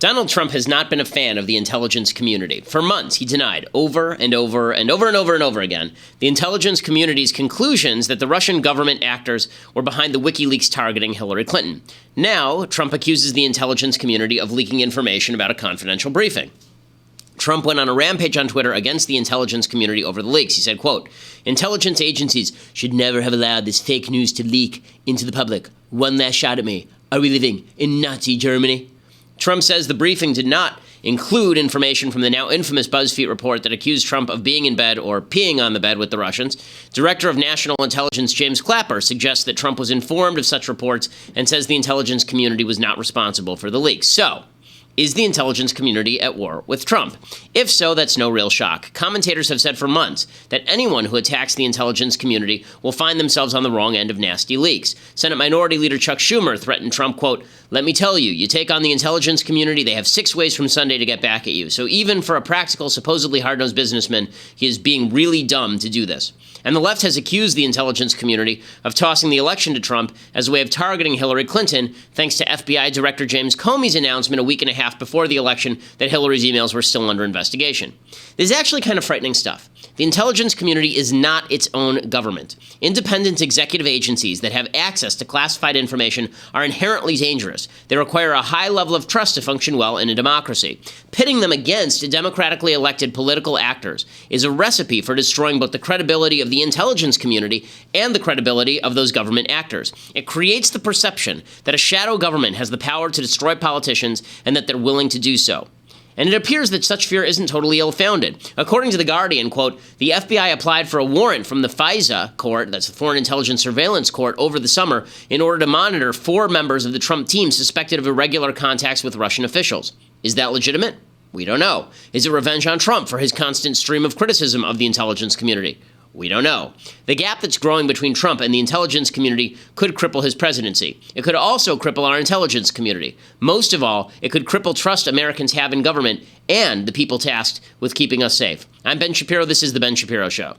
Donald Trump has not been a fan of the intelligence community. For months, he denied over and over and over and over and over again the intelligence community's conclusions that the Russian government actors were behind the WikiLeaks targeting Hillary Clinton. Now, Trump accuses the intelligence community of leaking information about a confidential briefing. Trump went on a rampage on Twitter against the intelligence community over the leaks. He said, quote, "Intelligence agencies should never have allowed this fake news to leak into the public. One last shot at me. Are we living in Nazi Germany?" Trump says the briefing did not include information from the now infamous BuzzFeed report that accused Trump of being in bed or peeing on the bed with the Russians. Director of National Intelligence James Clapper suggests that Trump was informed of such reports and says the intelligence community was not responsible for the leaks. So, is the intelligence community at war with Trump? If so, that's no real shock. Commentators have said for months that anyone who attacks the intelligence community will find themselves on the wrong end of nasty leaks. Senate Minority Leader Chuck Schumer threatened Trump, quote, "Let me tell you, you take on the intelligence community, they have 6 ways from Sunday to get back at you." So even for a practical, supposedly hard-nosed businessman, he is being really dumb to do this. And the left has accused the intelligence community of tossing the election to Trump as a way of targeting Hillary Clinton, thanks to FBI Director James Comey's announcement a week and a half before the election that Hillary's emails were still under investigation. This is actually kind of frightening stuff. The intelligence community is not its own government. Independent executive agencies that have access to classified information are inherently dangerous. They require a high level of trust to function well in a democracy. Pitting them against democratically elected political actors is a recipe for destroying both the credibility of the intelligence community and the credibility of those government actors. It creates the perception that a shadow government has the power to destroy politicians and that they're willing to do so. And it appears that such fear isn't totally ill-founded. According to The Guardian, quote, "The FBI applied for a warrant from the FISA court, that's the Foreign Intelligence Surveillance Court, over the summer in order to monitor 4 members of the Trump team suspected of irregular contacts with Russian officials. Is that legitimate? We don't know. Is it revenge on Trump for his constant stream of criticism of the intelligence community? We don't know. The gap that's growing between Trump and the intelligence community could cripple his presidency. It could also cripple our intelligence community. Most of all, it could cripple trust Americans have in government and the people tasked with keeping us safe. I'm Ben Shapiro. This is The Ben Shapiro Show.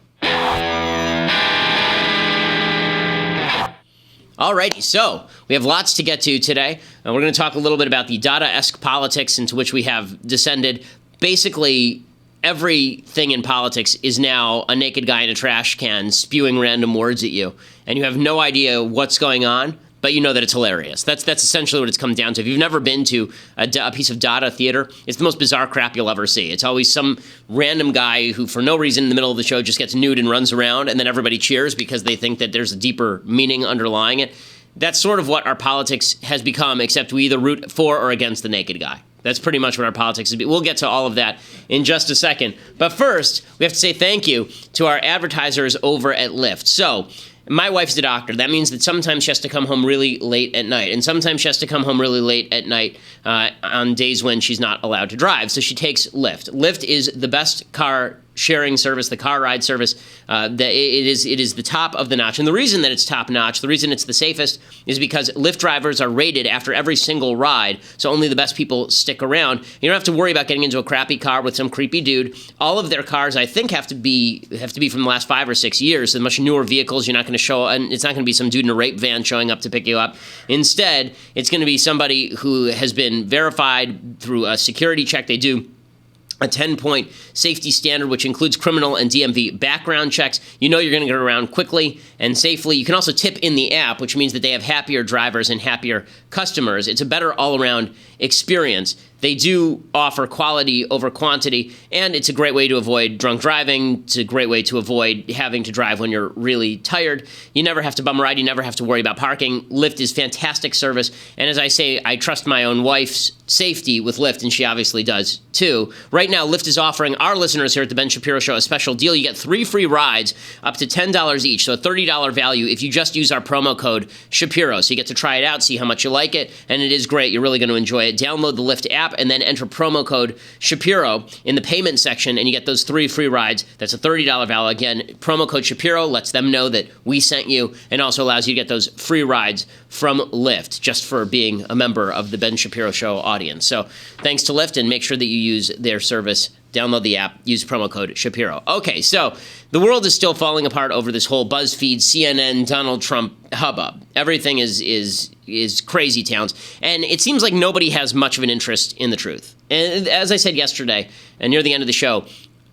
Alrighty, so we have lots to get to today. We're going to talk a little bit about the Dada-esque politics into which we have descended. Basically, everything in politics is now a naked guy in a trash can spewing random words at you, and you have no idea what's going on, but you know that it's hilarious. That's essentially what it's come down to. If you've never been to a piece of Dada theater, it's the most bizarre crap you'll ever see. It's always some random guy who, for no reason in the middle of the show, just gets nude and runs around, and then everybody cheers because they think that there's a deeper meaning underlying it. That's sort of what our politics has become, except we either root for or against the naked guy. That's pretty much what our politics is. We'll get to all of that in just a second. But first, we have to say thank you to our advertisers over at Lyft. So, my wife's a doctor. That means that sometimes she has to come home really late at night. And sometimes she has to come home really late at night on days when she's not allowed to drive. So she takes Lyft. Lyft is the best car sharing service, the car ride service. It is the top of the notch. And the reason that it's top notch, the reason it's the safest, is because Lyft drivers are rated after every single ride, so only the best people stick around. You don't have to worry about getting into a crappy car with some creepy dude. All of their cars, I think, have to be from the last 5 or 6 years. So much newer vehicles. You're not going to show, and it's not going to be some dude in a rape van showing up to pick you up. Instead, it's going to be somebody who has been verified through a security check. They do a 10-point safety standard, which includes criminal and DMV background checks. You know you're going to get around quickly and safely. You can also tip in the app, which means that they have happier drivers and happier customers. It's a better all-around experience. They do offer quality over quantity, and it's a great way to avoid drunk driving. It's a great way to avoid having to drive when you're really tired. You never have to bum a ride. You never have to worry about parking. Lyft is fantastic service, and as I say, I trust my own wife's safety with Lyft, and she obviously does too. Right now, Lyft is offering our listeners here at The Ben Shapiro Show a special deal. You get 3 free rides up to $10 each, so a $30 value if you just use our promo code Shapiro. So you get to try it out, see how much you like it, and it is great. You're really going to enjoy it. Download the Lyft app and then enter promo code Shapiro in the payment section, and you get those 3 free rides. That's a $30 value. Again, promo code Shapiro lets them know that we sent you and also allows you to get those free rides from Lyft just for being a member of the Ben Shapiro Show audience. So thanks to Lyft, and make sure that you use their service Download the app, use promo code Shapiro. Okay, so the world is still falling apart over this whole BuzzFeed, CNN, Donald Trump hubbub. Everything is crazy towns, and it seems like nobody has much of an interest in the truth. And as I said yesterday, and near the end of the show,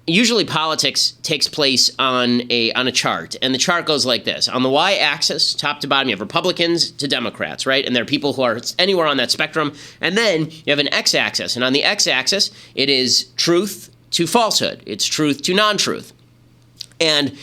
usually politics takes place on a chart, and the chart goes like this. On the y-axis, top to bottom, you have Republicans to Democrats, right? And there are people who are anywhere on that spectrum. And then you have an x-axis, and on the x-axis, it is truth to falsehood. It's truth to non-truth. And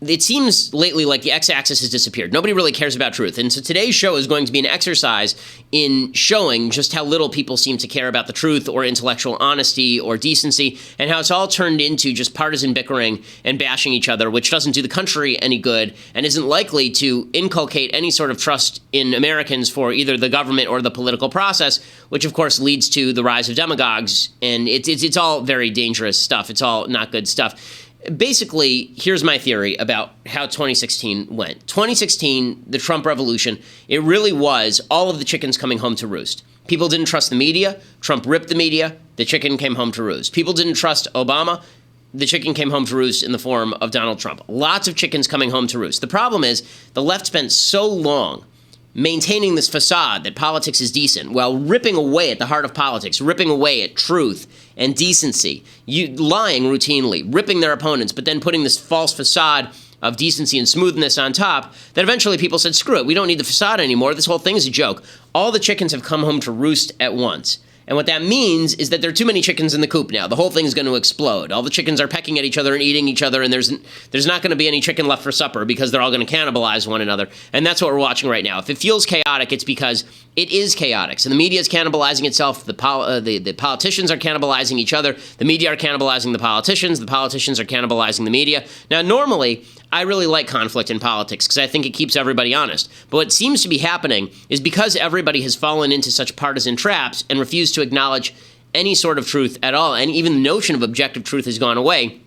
it seems lately like the x-axis has disappeared. Nobody really cares about truth. And so today's show is going to be an exercise in showing just how little people seem to care about the truth or intellectual honesty or decency, and how it's all turned into just partisan bickering and bashing each other, which doesn't do the country any good and isn't likely to inculcate any sort of trust in Americans for either the government or the political process, which of course leads to the rise of demagogues. And it's all very dangerous stuff. It's all not good stuff. Basically, here's my theory about how 2016 went. 2016, the Trump revolution, it really was all of the chickens coming home to roost. People didn't trust the media. Trump ripped the media. The chicken came home to roost. People didn't trust Obama. The chicken came home to roost in the form of Donald Trump. Lots of chickens coming home to roost. The problem is the left spent so long maintaining this facade that politics is decent while ripping away at the heart of politics, ripping away at truth and decency, lying routinely, ripping their opponents, but then putting this false facade of decency and smoothness on top, that eventually people said, screw it, we don't need the facade anymore. This whole thing is a joke. All the chickens have come home to roost at once. And what that means is that there are too many chickens in the coop now. The whole thing is going to explode. All the chickens are pecking at each other and eating each other, and there's not going to be any chicken left for supper because they're all going to cannibalize one another. And that's what we're watching right now. If it feels chaotic, it's because it is chaotic. So the media is cannibalizing itself. The politicians are cannibalizing each other. The media are cannibalizing the politicians. The politicians are cannibalizing the media. Now, normally, I really like conflict in politics because I think it keeps everybody honest. But what seems to be happening is because everybody has fallen into such partisan traps and refused to acknowledge any sort of truth at all, and even the notion of objective truth has gone away.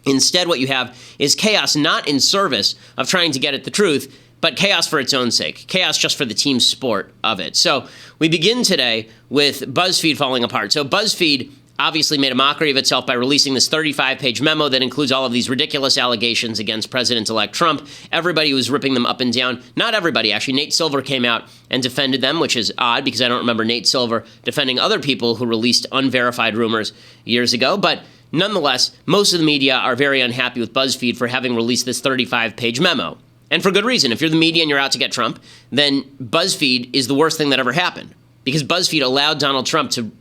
Instead, what you have is chaos not in service of trying to get at the truth, but chaos for its own sake, chaos just for the team sport of it. So we begin today with BuzzFeed falling apart. So BuzzFeed obviously made a mockery of itself by releasing this 35-page memo that includes all of these ridiculous allegations against President-elect Trump. Everybody was ripping them up and down. Not everybody, actually. Nate Silver came out and defended them, which is odd because I don't remember Nate Silver defending other people who released unverified rumors years ago. But nonetheless, most of the media are very unhappy with BuzzFeed for having released this 35-page memo. And for good reason. If you're the media and you're out to get Trump, then BuzzFeed is the worst thing that ever happened, because BuzzFeed allowed Donald Trump to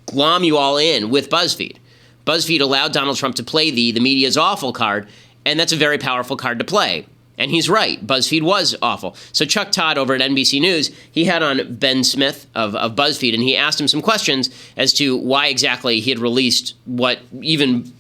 glom you all in with BuzzFeed. BuzzFeed allowed Donald Trump to play the media's awful card, and that's a very powerful card to play. And he's right. BuzzFeed was awful. So Chuck Todd over at NBC News, he had on Ben Smith of BuzzFeed, and he asked him some questions as to why exactly he had released what even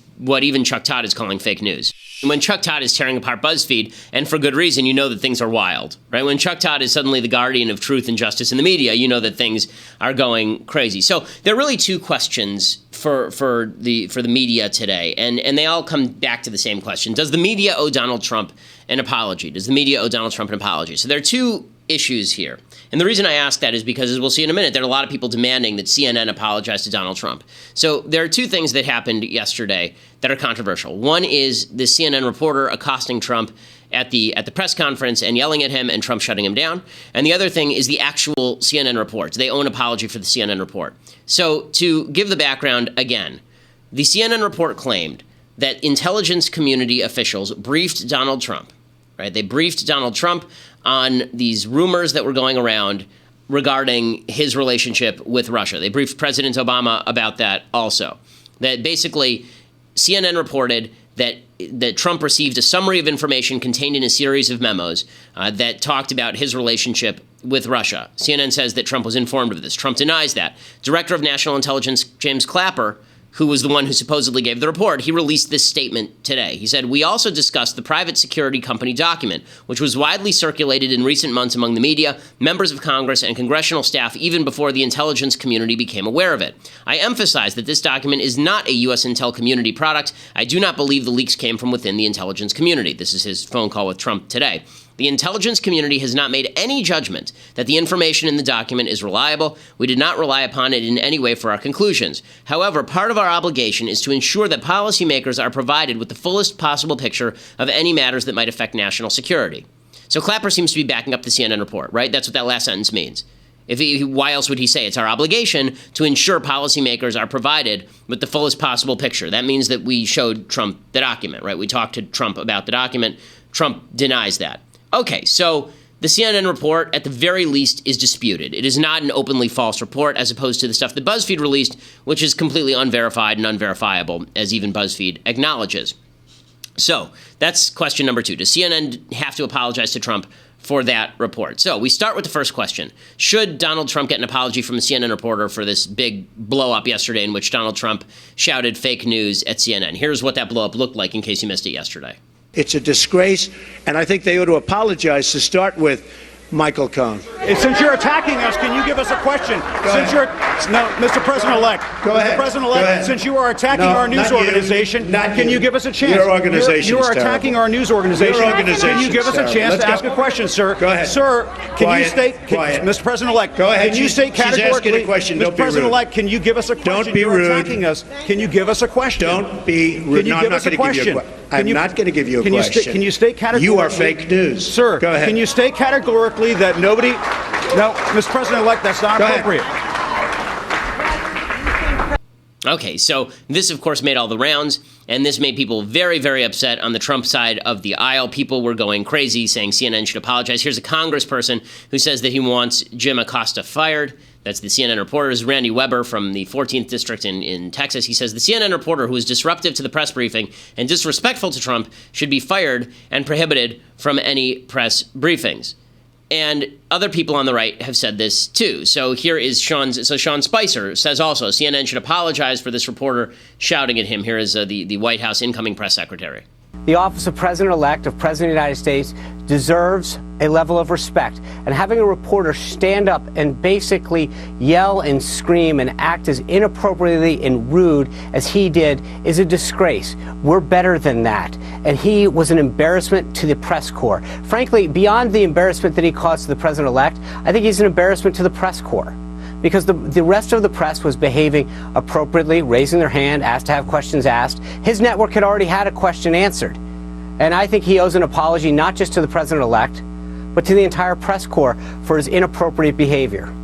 Chuck Todd is calling fake news. When Chuck Todd is tearing apart BuzzFeed, and for good reason, you know that things are wild, right? When Chuck Todd is suddenly the guardian of truth and justice in the media, you know that things are going crazy. So there are really two questions for the media today, and they all come back to the same question. Does the media owe Donald Trump an apology? Does the media owe Donald Trump an apology? So there are two issues here. And the reason I ask that is because, as we'll see in a minute, there are a lot of people demanding that CNN apologize to Donald Trump. So there are two things that happened yesterday that are controversial. One is the CNN reporter accosting Trump at the press conference and yelling at him and Trump shutting him down. And the other thing is the actual CNN report. They owe an apology for the CNN report. So to give the background again, the CNN report claimed that intelligence community officials briefed Donald Trump, right? They briefed Donald Trump on these rumors that were going around regarding his relationship with Russia. They briefed President Obama about that also. That basically CNN reported that Trump received a summary of information contained in a series of memos that talked about his relationship with Russia. CNN says that Trump was informed of this. Trump denies that. Director of National Intelligence James Clapper, who was the one who supposedly gave the report, he released this statement today. He said, "We also discussed the private security company document, which was widely circulated in recent months among the media, members of Congress, and congressional staff even before the intelligence community became aware of it. I emphasize that this document is not a U.S. intel community product. I do not believe the leaks came from within the intelligence community." This is his phone call with Trump today. The intelligence community has not made any judgment that the information in the document is reliable. We did not rely upon it in any way for our conclusions. However, part of our obligation is to ensure that policymakers are provided with the fullest possible picture of any matters that might affect national security. So Clapper seems to be backing up the CNN report, right? That's what that last sentence means. Why else would he say it's our obligation to ensure policymakers are provided with the fullest possible picture? That means that we showed Trump the document, right? We talked to Trump about the document. Trump denies that. Okay, so the CNN report, at the very least, is disputed. It is not an openly false report, as opposed to the stuff that BuzzFeed released, which is completely unverified and unverifiable, as even BuzzFeed acknowledges. So that's question number 2. Does CNN have to apologize to Trump for that report? So we start with the first question. Should Donald Trump get an apology from a CNN reporter for this big blow-up yesterday in which Donald Trump shouted fake news at CNN? Here's what that blow-up looked like in case you missed it yesterday. It's a disgrace, and I think they ought to apologize to start with, Michael Cohen. Since you're attacking us, can you give us a question? Mr. President-elect. Go ahead. Mr. President-elect, since you are attacking our news organization, can you give us a chance? Your organization You are attacking our news organization. Your organization. Can you give us a chance to ask a question, sir? Go ahead. Sir, can you state, Mr. President-elect, go ahead. Can you state categorically, She's asking a question. Don't Mr. be rude. President-elect, can you give us a question? Don't be You're rude. attacking us. Can you give us a question? Don't be rude. Can you give us a question? I'm not going to give you a question. Can you state categorically? You are fake news. Sir, go ahead. Can you state categorically that nobody... No, Mr. President-elect, that's not appropriate. Okay, so this, of course, made all the rounds, and this made people very, very upset on the Trump side of the aisle. People were going crazy, saying CNN should apologize. Here's a congressperson who says that he wants Jim Acosta fired. That's the CNN reporter. This is Randy Weber from the 14th District in Texas. He says the CNN reporter who is disruptive to the press briefing and disrespectful to Trump should be fired and prohibited from any press briefings. And other people on the right have said this too. So here is Sean Spicer says also CNN should apologize for this reporter shouting at him. Here is the White House incoming press secretary. The office of President-elect of President of the United States deserves a level of respect. And having a reporter stand up and basically yell and scream and act as inappropriately and rude as he did is a disgrace. We're better than that. And he was an embarrassment to the press corps. Frankly, beyond the embarrassment that he caused to the President-elect, I think he's an embarrassment to the press corps. Because the rest of the press was behaving appropriately, raising their hand, asked to have questions asked. His network had already had a question answered. And I think he owes an apology not just to the President-elect, but to the entire press corps for his inappropriate behavior.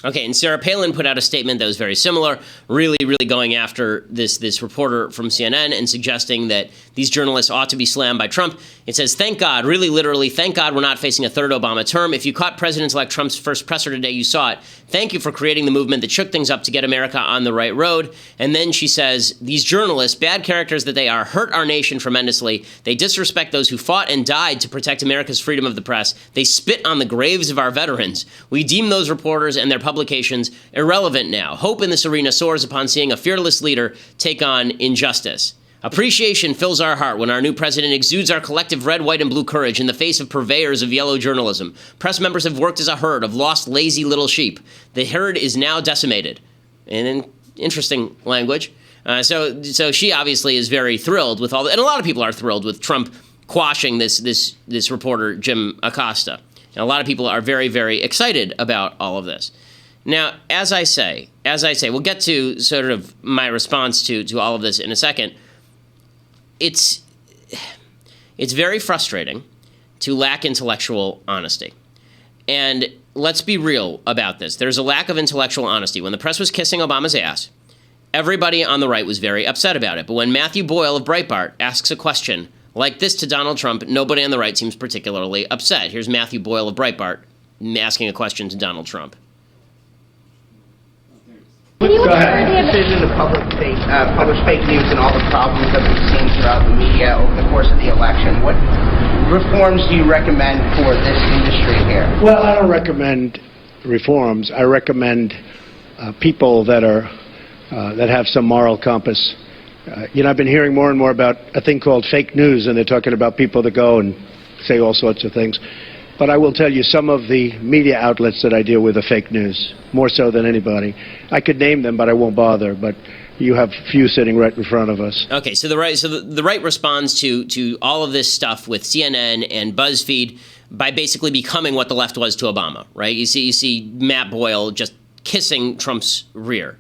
Okay, and Sarah Palin put out a statement that was very similar, really going after this reporter from CNN and suggesting that these journalists ought to be slammed by Trump. It says, thank God, really literally, thank God we're not facing a third Obama term. If you caught President-elect Trump's first presser today, you saw it. Thank you for creating the movement that shook things up to get America on the right road. And then she says, these journalists, bad characters that they are, hurt our nation tremendously. They disrespect those who fought and died to protect America's freedom of the press. They spit on the graves of our veterans. We deem those reporters and their publications irrelevant now. Hope in this arena soars upon seeing a fearless leader take on injustice. Appreciation fills our heart when our new president exudes our collective red, white, and blue courage in the face of purveyors of yellow journalism. Press members have worked as a herd of lost, lazy little sheep. The herd is now decimated. And in interesting language. So she obviously is very thrilled with all that. And a lot of people are thrilled with Trump quashing this reporter, Jim Acosta. And a lot of people are very, very excited about all of this. Now, as I say, we'll get to sort of my response to all of this in a second. It's very frustrating to lack intellectual honesty. And let's be real about this. There's a lack of intellectual honesty. When the press was kissing Obama's ass, everybody on the right was very upset about it. But when Matthew Boyle of Breitbart asks a question like this to Donald Trump, nobody on the right seems particularly upset. Here's Matthew Boyle of Breitbart asking a question to Donald Trump. Can you the decision to publish fake news and all the problems that we've seen throughout the media over the course of the election? What reforms do you recommend for this industry here? Well, I don't recommend reforms. I recommend people that have some moral compass. I've been hearing more and more about a thing called fake news, and they're talking about people that go and say all sorts of things. But I will tell you, some of the media outlets that I deal with are fake news, more so than anybody. I could name them, but I won't bother. But you have few sitting right in front of us. Okay, so the right responds to all of this stuff with CNN and BuzzFeed. by basically becoming what the left was to Obama, right? You see Matt Boyle just kissing Trump's rear.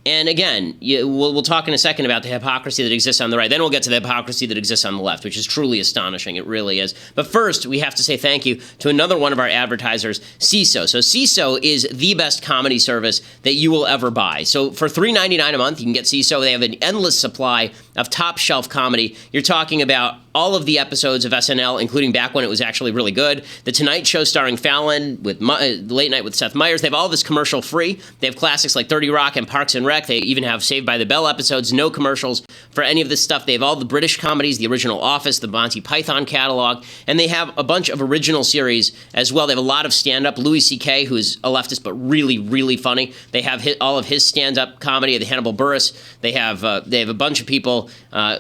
And again, we'll talk in a second about the hypocrisy that exists on the right. Then we'll get to the hypocrisy that exists on the left, which is truly astonishing. It really is. But first, we have to say thank you to another one of our advertisers, CISO. So CISO is the best comedy service that you will ever buy. So for $3.99 a month, you can get CISO. They have an endless supply of top shelf comedy. You're talking about all of the episodes of SNL, including back when it was actually really good. The Tonight Show starring Fallon, with Late Night with Seth Meyers. They have all this commercial free. They have classics like 30 Rock and Parks and Rec. They even have Saved by the Bell episodes, no commercials for any of this stuff. They have all the British comedies, the original Office, the Monty Python catalog, and they have a bunch of original series as well. They have a lot of stand-up. Louis C.K., who's a leftist but really, really funny. They have all of his stand-up comedy, the Hannibal Buress. They have a bunch of people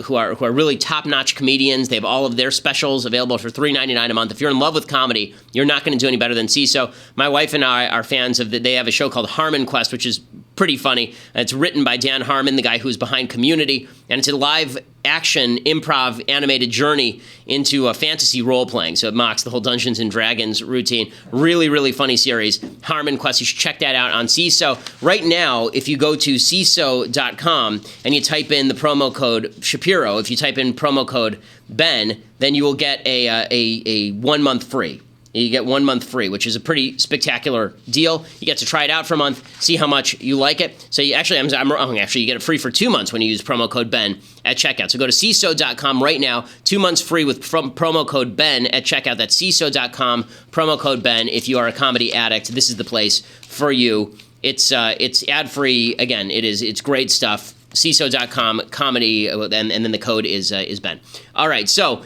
who are really top-notch comedians. They have all of their specials available for $3.99 a month. If you're in love with comedy, you're not going to do any better than CISO. My wife and I are fans of they have a show called Harmon Quest, which is pretty funny. It's written by Dan Harmon, the guy who's behind Community, and it's a live action improv animated journey into a fantasy role-playing. So it mocks the whole Dungeons and Dragons routine. Really, really funny series. Harmon Quest, you should check that out on CISO. Right now, if you go to CISO.com and you type in the promo code Shapiro, if you type in promo code Ben, then you will get a 1 month free. You get 1 month free, which is a pretty spectacular deal. You get to try it out for a month, see how much you like it. So you actually, I'm wrong. Actually, you get it free for 2 months when you use promo code Ben at checkout. So go to CISO.com right now. 2 months free with promo code Ben at checkout. That's CISO.com, promo code Ben. If you are a comedy addict, this is the place for you. It's ad free. Again, it's great stuff. CISO.com, comedy, and then the code is Ben. All right, so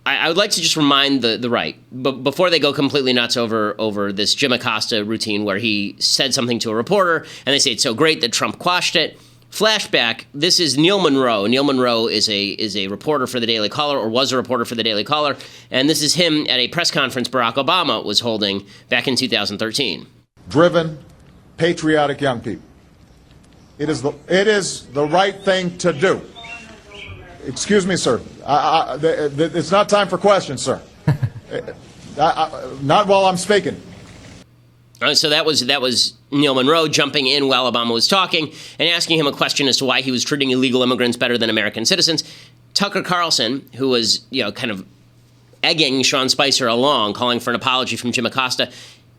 I would like to just remind the right, but before they go completely nuts over this Jim Acosta routine where he said something to a reporter and they say it's so great that Trump quashed it. Flashback, this is Neil Monroe. Neil Monroe is a reporter for the Daily Caller, or was a reporter for the Daily Caller, and this is him at a press conference Barack Obama was holding back in 2013. Driven, patriotic young people. It is the right thing to do. Excuse me, sir. It's not time for questions, sir. Not while I'm speaking. So that was Neil Monroe jumping in while Obama was talking and asking him a question as to why he was treating illegal immigrants better than American citizens. Tucker Carlson, who was kind of egging Sean Spicer along, calling for an apology from Jim Acosta.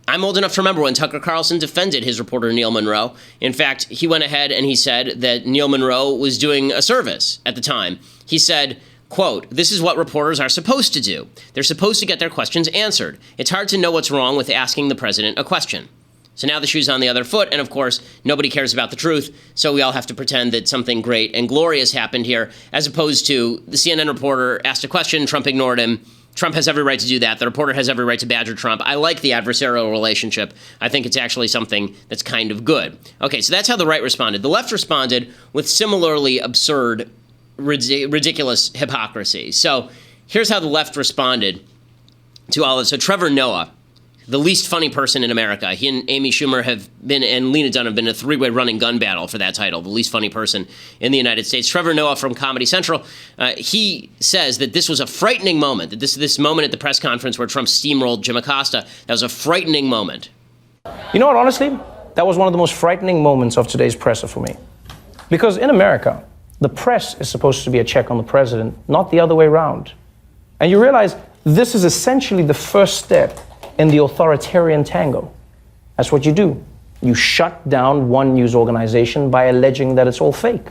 I'm old enough to remember when Tucker Carlson defended his reporter Neil Monroe. In fact, he went ahead and he said that Neil Monroe was doing a service at the time. He said, quote, "This is what reporters are supposed to do. They're supposed to get their questions answered. It's hard to know what's wrong with asking the president a question." So now the shoe's on the other foot, and of course, nobody cares about the truth, so we all have to pretend that something great and glorious happened here, as opposed to the CNN reporter asked a question, Trump ignored him. Trump has every right to do that. The reporter has every right to badger Trump. I like the adversarial relationship. I think it's actually something that's kind of good. Okay, so that's how the right responded. The left responded with similarly absurd, ridiculous hypocrisy. So here's how the left responded to all this. So Trevor Noah, the least funny person in America. He and Amy Schumer have been, and Lena Dunham have been, a three-way running gun battle for that title, the least funny person in the United States. Trevor Noah from Comedy Central, he says that this was a frightening moment, that this moment at the press conference where Trump steamrolled Jim Acosta, that was a frightening moment. You know what, honestly, that was one of the most frightening moments of today's presser for me. Because in America, the press is supposed to be a check on the president, not the other way around. And you realize this is essentially the first step in the authoritarian tango. That's what you do. You shut down one news organization by alleging that it's all fake.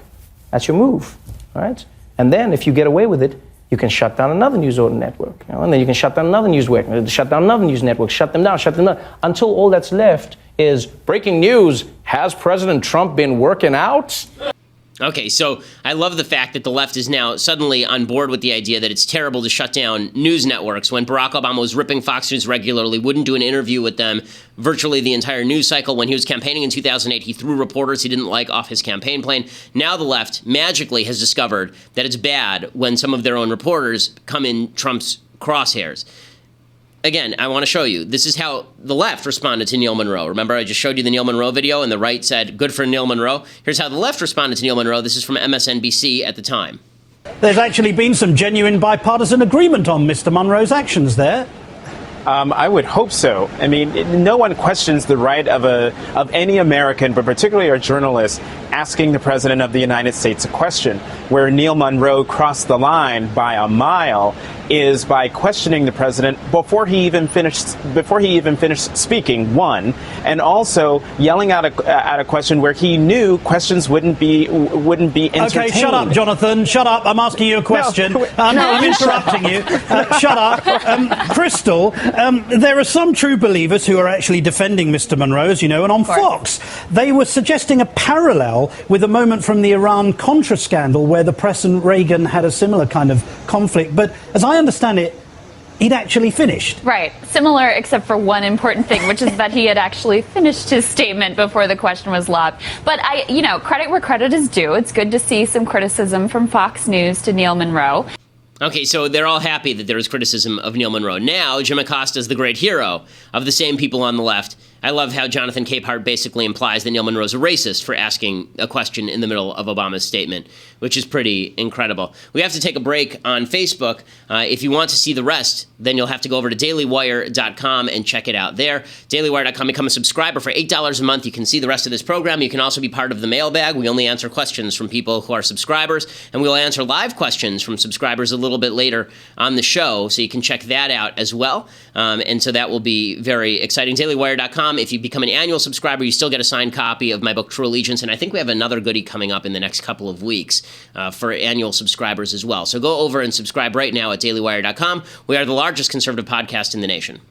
That's your move, right? And then if you get away with it, you can shut down another news network. And then you can shut down another news network, shut down another news network, shut them down, until all that's left is breaking news. Has President Trump been working out? Okay, so I love the fact that the left is now suddenly on board with the idea that it's terrible to shut down news networks when Barack Obama was ripping Fox News regularly, wouldn't do an interview with them virtually the entire news cycle. When he was campaigning in 2008, he threw reporters he didn't like off his campaign plane. Now the left magically has discovered that it's bad when some of their own reporters come in Trump's crosshairs. Again, I want to show you. This is how the left responded to Neil Monroe. Remember, I just showed you the Neil Monroe video, and the right said, good for Neil Monroe. Here's how the left responded to Neil Monroe. This is from MSNBC at the time. There's actually been some genuine bipartisan agreement on Mr. Monroe's actions there. I would hope so. I mean, no one questions the right of any American, but particularly a journalist, asking the President of the United States a question. Where Neil Monroe crossed the line by a mile is by questioning the president before he even finished speaking, one, and also yelling out a question where he knew questions wouldn't be entertained. Okay, shut up, Jonathan. Shut up. I'm asking you a question. I'm interrupting you. Shut up. Crystal, there are some true believers who are actually defending Mr. Monroe, as you know, and on Fox, they were suggesting a parallel with a moment from the Iran-Contra scandal where the President Reagan had a similar kind of conflict. But as I understand it, he'd actually finished. Right. Similar, except for one important thing, which is that he had actually finished his statement before the question was lobbed. But credit where credit is due. It's good to see some criticism from Fox News to Neil Monroe. Okay, so they're all happy that there was criticism of Neil Monroe. Now, Jim Acosta is the great hero of the same people on the left. I love how Jonathan Capehart basically implies that Neil Monroe's a racist for asking a question in the middle of Obama's statement, which is pretty incredible. We have to take a break on Facebook. If you want to see the rest, then you'll have to go over to dailywire.com and check it out there. Dailywire.com, become a subscriber for $8 a month. You can see the rest of this program. You can also be part of the Mailbag. We only answer questions from people who are subscribers, and we'll answer live questions from subscribers a little bit later on the show, so you can check that out as well. And so that will be very exciting. Dailywire.com. If you become an annual subscriber, you still get a signed copy of my book, True Allegiance, and I think we have another goodie coming up in the next couple of weeks for annual subscribers as well. So go over and subscribe right now at dailywire.com. We are the largest conservative podcast in the nation.